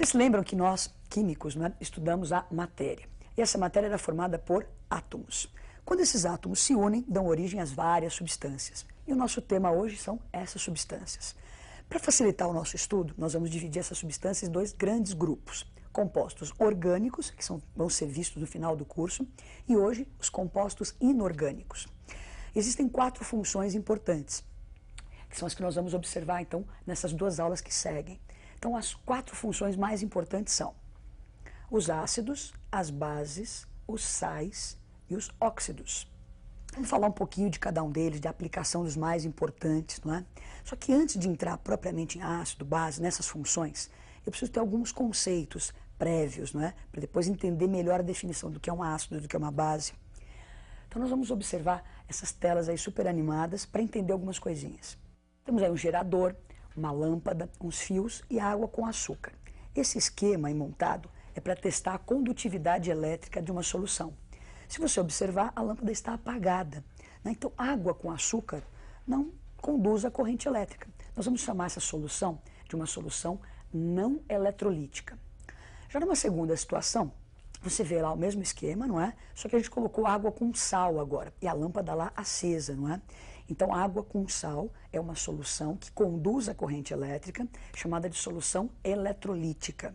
Vocês se lembram que nós, químicos, né, estudamos a matéria. E essa matéria era formada por átomos. Quando esses átomos se unem, dão origem às várias substâncias. E o nosso tema hoje são essas substâncias. Para facilitar o nosso estudo, nós vamos dividir essas substâncias em dois grandes grupos. Compostos orgânicos, que vão ser vistos no final do curso, e hoje os compostos inorgânicos. Existem 4 funções importantes, que são as que nós vamos observar, então, nessas 2 aulas que seguem. Então, as 4 funções mais importantes são os ácidos, as bases, os sais e os óxidos. Vamos falar um pouquinho de cada um deles, de aplicação dos mais importantes, não é? Só que antes de entrar propriamente em ácido, base, nessas funções, eu preciso ter alguns conceitos prévios, não é? Para depois entender melhor a definição do que é um ácido, do que é uma base. Então, nós vamos observar essas telas aí super animadas para entender algumas coisinhas. Temos aí um gerador, uma lâmpada, uns fios e água com açúcar. Esse esquema aí montado é para testar a condutividade elétrica de uma solução. Se você observar, a lâmpada está apagada, né? Então, água com açúcar não conduz a corrente elétrica. Nós vamos chamar essa solução de uma solução não eletrolítica. Já numa segunda situação, você vê lá o mesmo esquema, não é? Só que a gente colocou água com sal agora e a lâmpada lá acesa, não é? Então, água com sal é uma solução que conduz a corrente elétrica, chamada de solução eletrolítica.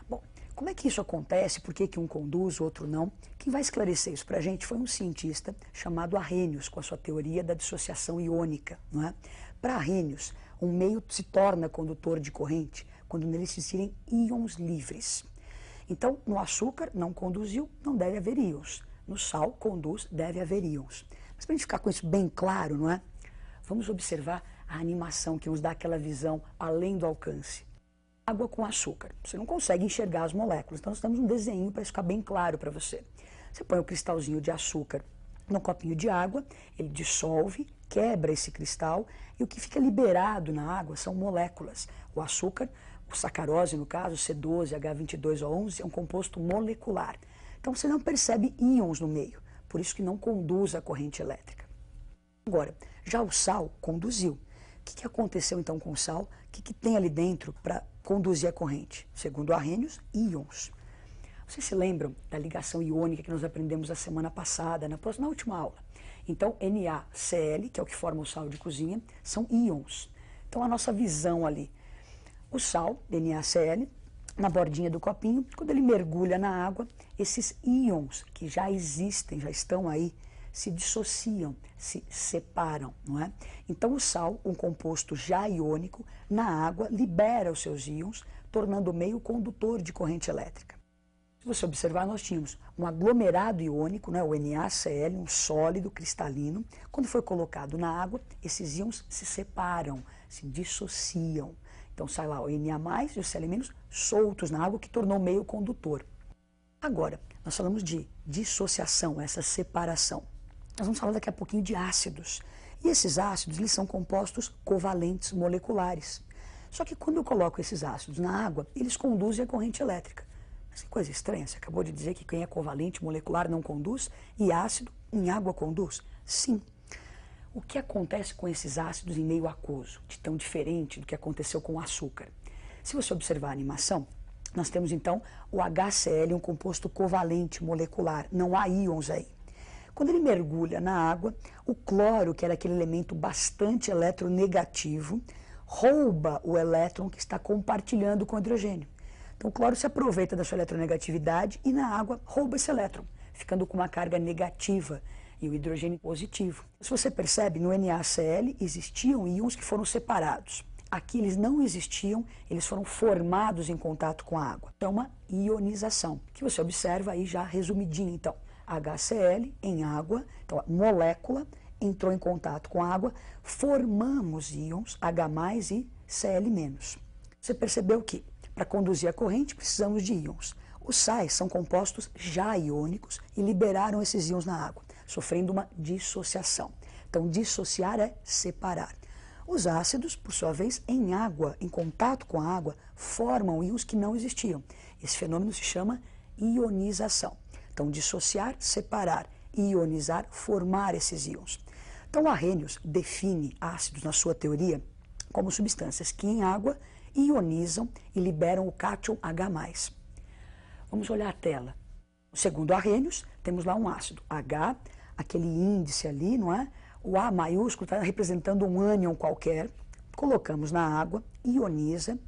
Bom, como é que isso acontece? Por que um conduz, o outro não? Quem vai esclarecer isso para a gente foi um cientista chamado Arrhenius, com a sua teoria da dissociação iônica, não é? Para Arrhenius, um meio se torna condutor de corrente quando nele existirem íons livres. Então, no açúcar não conduziu, não deve haver íons. No sal conduz, deve haver íons. Mas para a gente ficar com isso bem claro, não é? Vamos observar a animação que nos dá aquela visão além do alcance. Água com açúcar. Você não consegue enxergar as moléculas, então nós temos um desenho para ficar bem claro para você. Você põe o cristalzinho de açúcar num copinho de água, ele dissolve, quebra esse cristal e o que fica liberado na água são moléculas. O açúcar, o sacarose no caso, C12, H22O11, é um composto molecular. Então você não percebe íons no meio, por isso que não conduz a corrente elétrica. Agora, já o sal conduziu. O que aconteceu então com o sal? O que tem ali dentro para conduzir a corrente? Segundo Arrhenius, íons. Vocês se lembram da ligação iônica que nós aprendemos a semana passada, na última aula? Então, NaCl, que é o que forma o sal de cozinha, são íons. Então, a nossa visão ali, o sal, NaCl, na bordinha do copinho, quando ele mergulha na água, esses íons que já existem, já estão aí, se dissociam, se separam, não é? Então o sal, um composto já iônico, na água libera os seus íons, tornando o meio condutor de corrente elétrica. Se você observar, nós tínhamos um aglomerado iônico, né, o NaCl, um sólido cristalino. Quando foi colocado na água, esses íons se separam, se dissociam. Então sai lá o Na+, e o Cl- soltos na água, que tornou o meio condutor. Agora, nós falamos de dissociação, essa separação. Nós vamos falar daqui a pouquinho de ácidos. E esses ácidos, eles são compostos covalentes moleculares. Só que quando eu coloco esses ácidos na água, eles conduzem a corrente elétrica. Mas que coisa estranha, você acabou de dizer que quem é covalente molecular não conduz e ácido em água conduz? Sim. O que acontece com esses ácidos em meio aquoso, de tão diferente do que aconteceu com o açúcar? Se você observar a animação, nós temos então o HCl, um composto covalente molecular, não há íons aí. Quando ele mergulha na água, o cloro, que era aquele elemento bastante eletronegativo, rouba o elétron que está compartilhando com o hidrogênio. Então o cloro se aproveita da sua eletronegatividade e na água rouba esse elétron, ficando com uma carga negativa e o hidrogênio positivo. Se você percebe, no NaCl existiam íons que foram separados. Aqui eles não existiam, eles foram formados em contato com a água. Então é uma ionização, que você observa aí já resumidinho então. HCl em água, então a molécula entrou em contato com a água, formamos íons H+ e Cl-. Você percebeu que para conduzir a corrente precisamos de íons. Os sais são compostos já iônicos e liberaram esses íons na água, sofrendo uma dissociação. Então dissociar é separar. Os ácidos, por sua vez, em água, em contato com a água, formam íons que não existiam. Esse fenômeno se chama ionização. Então, dissociar, separar, ionizar, formar esses íons. Então, Arrhenius define ácidos na sua teoria como substâncias que em água ionizam e liberam o cátion H+. Vamos olhar a tela. Segundo Arrhenius, temos lá um ácido H, aquele índice ali, não é? O A maiúsculo está representando um ânion qualquer. Colocamos na água, ioniza,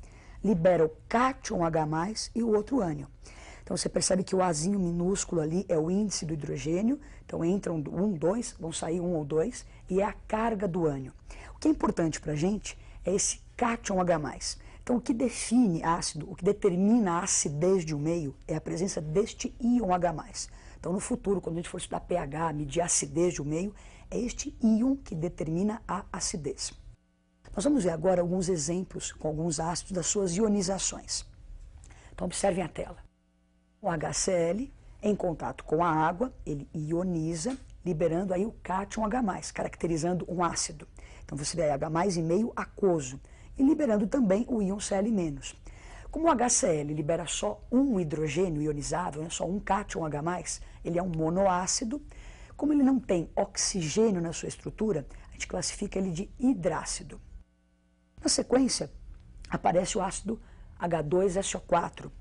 libera o cátion H+, e o outro ânion. Então você percebe que o Azinho minúsculo ali é o índice do hidrogênio, então entram 1, 2, vão sair 1 ou 2, e é a carga do ânion. O que é importante para a gente é esse cátion H+. Então o que define ácido, o que determina a acidez de um meio é a presença deste íon H+. Então no futuro, quando a gente for estudar pH, medir a acidez de um meio, é este íon que determina a acidez. Nós vamos ver agora alguns exemplos com alguns ácidos das suas ionizações. Então observem a tela. O HCl, em contato com a água, ele ioniza, liberando aí o cátion H+, caracterizando um ácido. Então você vê H+, aquoso, e liberando também o íon Cl-. Como o HCl libera só um hidrogênio ionizável, né, só um cátion H+, ele é um monoácido. Como ele não tem oxigênio na sua estrutura, a gente classifica ele de hidrácido. Na sequência, aparece o ácido H2SO4.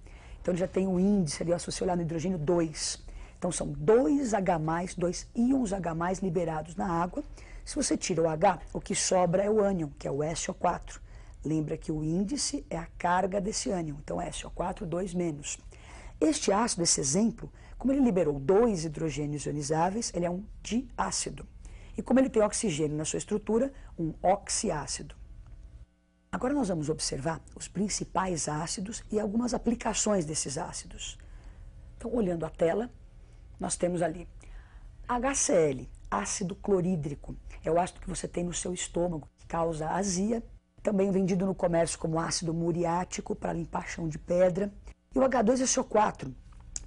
Então ele já tem um índice ali, ó, se você olhar no hidrogênio, 2. Então são 2 H+, 2 íons H+, liberados na água. Se você tira o H, o que sobra é o ânion, que é o SO4. Lembra que o índice é a carga desse ânion, então é SO4, 2-. Este ácido, esse exemplo, como ele liberou 2 hidrogênios ionizáveis, ele é um diácido. E como ele tem oxigênio na sua estrutura, um oxiácido. Agora nós vamos observar os principais ácidos e algumas aplicações desses ácidos. Então, olhando a tela, nós temos ali HCl, ácido clorídrico. É o ácido que você tem no seu estômago, que causa azia. Também vendido no comércio como ácido muriático, para limpar chão de pedra. E o H2SO4,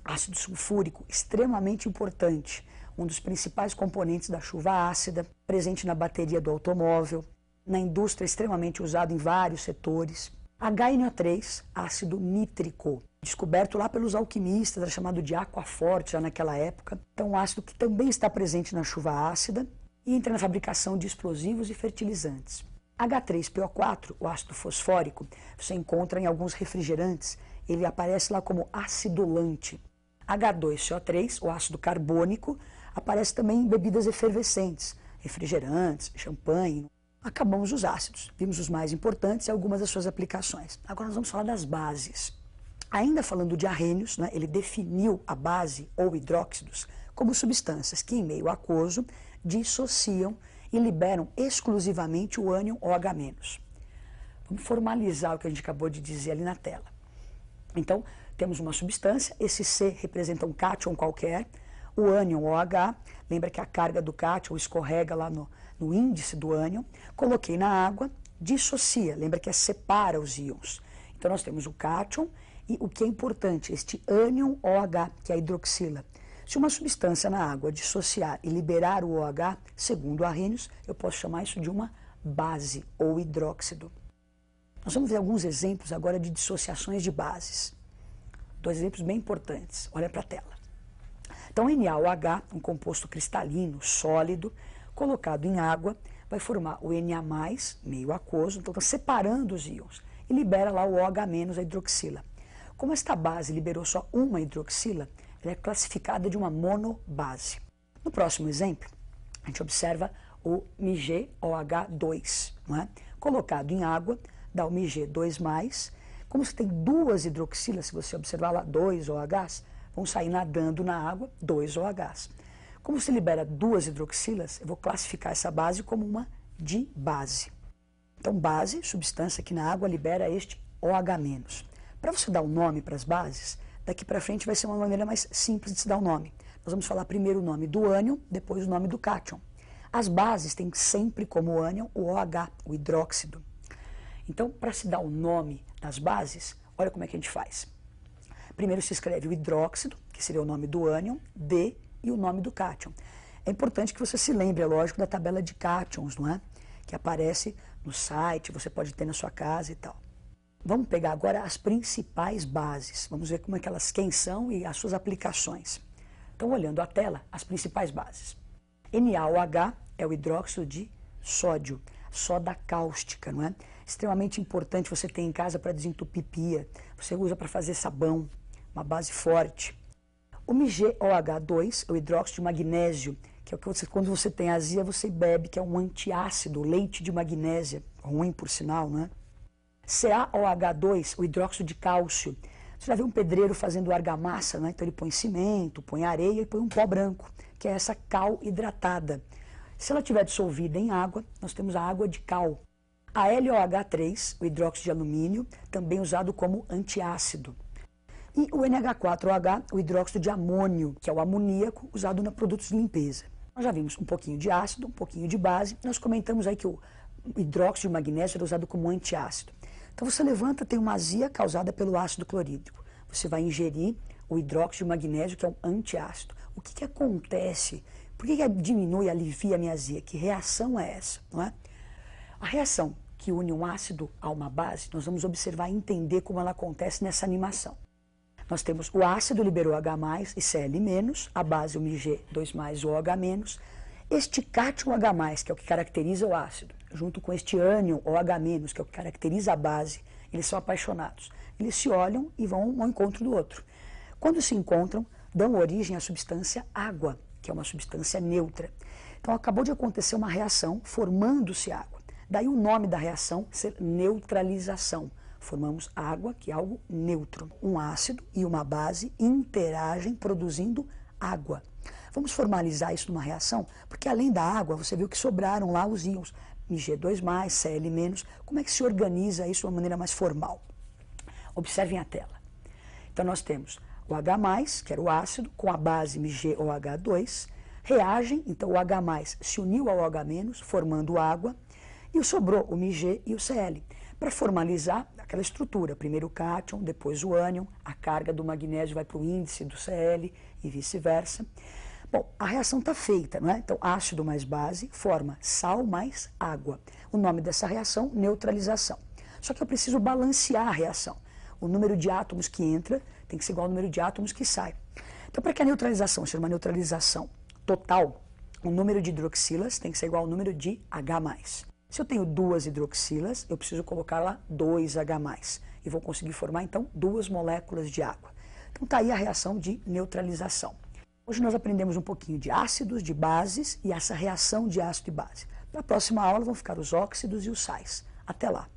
ácido sulfúrico, extremamente importante. Um dos principais componentes da chuva ácida, presente na bateria do automóvel. Na indústria, extremamente usado em vários setores. HNO3, ácido nítrico, descoberto lá pelos alquimistas, era chamado de aquaforte já naquela época. Então, um ácido que também está presente na chuva ácida e entra na fabricação de explosivos e fertilizantes. H3PO4, o ácido fosfórico, você encontra em alguns refrigerantes, ele aparece lá como acidulante. H2CO3, o ácido carbônico, aparece também em bebidas efervescentes, refrigerantes, champanhe. Acabamos os ácidos, vimos os mais importantes e algumas das suas aplicações. Agora nós vamos falar das bases. Ainda falando de Arrhenius, né, ele definiu a base ou hidróxidos como substâncias que em meio aquoso dissociam e liberam exclusivamente o ânion OH-. Vamos formalizar o que a gente acabou de dizer ali na tela. Então, temos uma substância, esse C representa um cátion qualquer, o ânion OH, lembra que a carga do cátion escorrega lá no índice do ânion, coloquei na água, dissocia, lembra que separa os íons. Então nós temos o cátion e o que é importante, este ânion OH, que é a hidroxila. Se uma substância na água dissociar e liberar o OH, segundo Arrhenius, eu posso chamar isso de uma base ou hidróxido. Nós vamos ver alguns exemplos agora de dissociações de bases. 2 exemplos bem importantes, olha para a tela. Então NaOH, um composto cristalino, sólido, colocado em água, vai formar o Na+, meio aquoso, então está separando os íons, e libera lá o OH-, a hidroxila. Como esta base liberou só uma hidroxila, ela é classificada de uma monobase. No próximo exemplo, a gente observa o MgOH2, não é? Colocado em água, dá o Mg2+, como você tem 2 hidroxilas, se você observar lá 2 OHs, vão sair nadando na água 2 OHs. Como se libera 2 hidroxilas, eu vou classificar essa base como uma dibase. Então, base, substância que na água libera este OH-. Para você dar um nome para as bases, daqui para frente vai ser uma maneira mais simples de se dar um nome. Nós vamos falar primeiro o nome do ânion, depois o nome do cátion. As bases têm sempre como ânion o OH, o hidróxido. Então, para se dar o nome das bases, olha como é que a gente faz. Primeiro se escreve o hidróxido, que seria o nome do ânion, D, e o nome do cátion. É importante que você se lembre, é lógico, da tabela de cátions, não é? Que aparece no site, você pode ter na sua casa e tal. Vamos pegar agora as principais bases. Vamos ver como é que elas, quem são e as suas aplicações. Então, olhando a tela, as principais bases. NaOH é o hidróxido de sódio, soda cáustica, não é? extremamente importante você ter em casa para desentupir pia. Você usa para fazer sabão, uma base forte. O MgOH2, o hidróxido de magnésio, que é o que você, quando você tem azia, você bebe, que é um antiácido, leite de magnésia, ruim por sinal, né? CaOH2, o hidróxido de cálcio. Você já viu um pedreiro fazendo argamassa, né? Então ele põe cimento, põe areia e põe um pó branco, que é essa cal hidratada. Se ela estiver dissolvida em água, nós temos a água de cal. A LOH3, o hidróxido de alumínio, também usado como antiácido. E o NH4OH, o hidróxido de amônio, que é o amoníaco usado nos produtos de limpeza. Nós já vimos um pouquinho de ácido, um pouquinho de base. Nós comentamos aí que o hidróxido de magnésio era usado como antiácido. Então você levanta, tem uma azia causada pelo ácido clorídrico. Você vai ingerir o hidróxido de magnésio, que é um antiácido. O que acontece? Por que diminui, alivia a minha azia? Que reação é essa? Não é? A reação que une um ácido a uma base, nós vamos observar e entender como ela acontece nessa animação. Nós temos o ácido liberou H+, e Cl-, a base o Mg2+, o OH-. Este cátion H+, que é o que caracteriza o ácido, junto com este ânion OH-, que é o que caracteriza a base, eles são apaixonados. Eles se olham e vão ao encontro do outro. Quando se encontram, dão origem à substância água, que é uma substância neutra. Então acabou de acontecer uma reação formando-se água. Daí o nome da reação ser neutralização. Formamos água, que é algo neutro. Um ácido e uma base interagem produzindo água. Vamos formalizar isso numa reação? Porque além da água, você viu que sobraram lá os íons Mg2+, Cl-. Como é que se organiza isso de uma maneira mais formal? Observem a tela. Então nós temos o H+, que era o ácido, com a base MgOH2, reagem, então o H+, se uniu ao OH-, formando água, e sobrou o Mg e o Cl. Para formalizar aquela estrutura, primeiro o cátion, depois o ânion, a carga do magnésio vai para o índice do Cl e vice-versa. Bom, a reação está feita, não é? Então, ácido mais base forma sal mais água. O nome dessa reação, neutralização. Só que eu preciso balancear a reação. O número de átomos que entra tem que ser igual ao número de átomos que sai. Então, para que a neutralização seja uma neutralização total, o número de hidroxilas tem que ser igual ao número de H+. Se eu tenho 2 hidroxilas, eu preciso colocar lá 2H+. E vou conseguir formar, então, 2 moléculas de água. Então, está aí a reação de neutralização. Hoje nós aprendemos um pouquinho de ácidos, de bases e essa reação de ácido e base. Na próxima aula vão ficar os óxidos e os sais. Até lá!